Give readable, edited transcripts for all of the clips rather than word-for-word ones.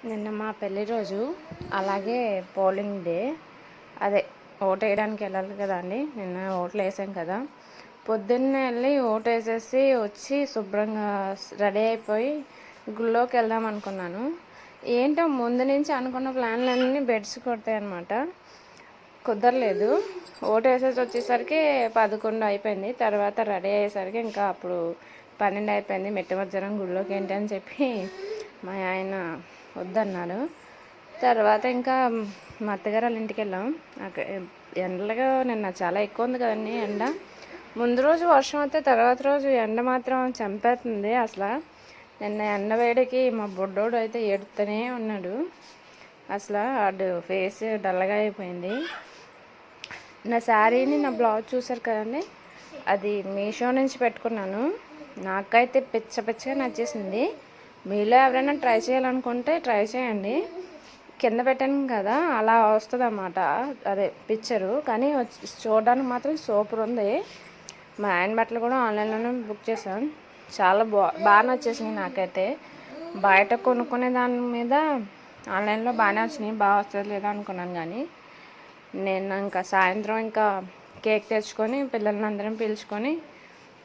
నిన్న మా పెళ్లి రోజు, అలాగే పోలింగ్ డే. అదే ఓటు వేయడానికి వెళ్ళాలి కదా అండి. నిన్న ఓట్లు వేసాం కదా. పొద్దున్నే వెళ్ళి ఓటు వేసేసి వచ్చి శుభ్రంగా రెడీ అయిపోయి గుళ్ళోకి వెళ్దాం అనుకున్నాను. ఏంటో ముందు నుంచి అనుకున్న ప్లాన్లన్నీ బెడ్స్ కొడతాయి అన్నమాట. కుదరలేదు. ఓటు వేసేసి వచ్చేసరికి 11 అయిపోయింది. తర్వాత రెడీ అయ్యేసరికి ఇంకా అప్పుడు 12 అయిపోయింది. మెట్టి మధ్యాహ్నం గుళ్ళోకి ఏంటి అని చెప్పి మా ఆయన వద్దన్నాడు. తర్వాత ఇంకా మా అత్తగారు వాళ్ళ ఇంటికి వెళ్ళాం. అక్కడ ఎండలుగా నిన్న చాలా ఎక్కువ ఉంది కదండి ఎండ. ముందు రోజు వర్షం వస్తే తర్వాత రోజు ఎండ మాత్రం చంపేస్తుంది అసలు. నిన్న ఎండ వేడికి మా బుడ్డోడు అయితే ఏడుతూనే ఉన్నాడు. అసలు వాడు ఫేస్ డల్గా అయిపోయింది. నా శారీని, నా బ్లౌజ్ చూసారు కదండి, అది మీషో నుంచి పెట్టుకున్నాను. నాకైతే పిచ్చగా నచ్చేసింది. మీలో ఎవరైనా ట్రై చేయాలనుకుంటే ట్రై చేయండి. కింద పెట్టాను కదా, అలా వస్తుంది అన్నమాట. అదే పిక్చరు, కానీ చూడడానికి మాత్రం సూపర్ ఉంది. మా ఆయన బట్టలు కూడా ఆన్లైన్లోనే బుక్ చేశాను. చాలా బాగా నచ్చేసినాయి నాకైతే. బయట కొనుక్కునే దాని మీద ఆన్లైన్లో బాగానే వచ్చినాయి. బాగా వస్తుంది లేదా అనుకున్నాను, కానీ నేను ఇంకా సాయంత్రం ఇంకా కేక్ తెచ్చుకొని పిల్లల్ని అందరం పిలుచుకొని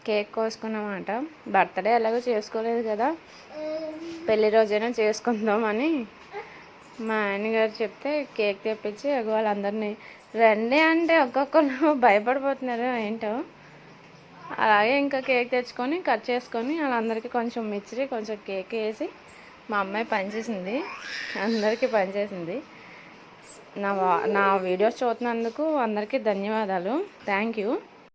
కేక్ కోసుకున్నామాట. బర్త్డే ఎలాగో చేసుకోలేదు కదా, పెళ్లి రోజైనా చేసుకుందామని మా ఆయనగారు చెప్తే కేక్ తెప్పించి వాళ్ళందరినీ రండి అంటే ఒక్కొక్కరు భయపడిపోతున్నారు ఏంటో. అలాగే ఇంకా కేక్ తెచ్చుకొని కట్ చేసుకొని వాళ్ళందరికీ కొంచెం మిక్చరీ, కొంచెం కేక్ వేసి మా అమ్మాయి పనిచేసింది, అందరికీ పనిచేసింది. నా వీడియోస్ చూస్తున్నందుకు అందరికీ ధన్యవాదాలు. Thank you.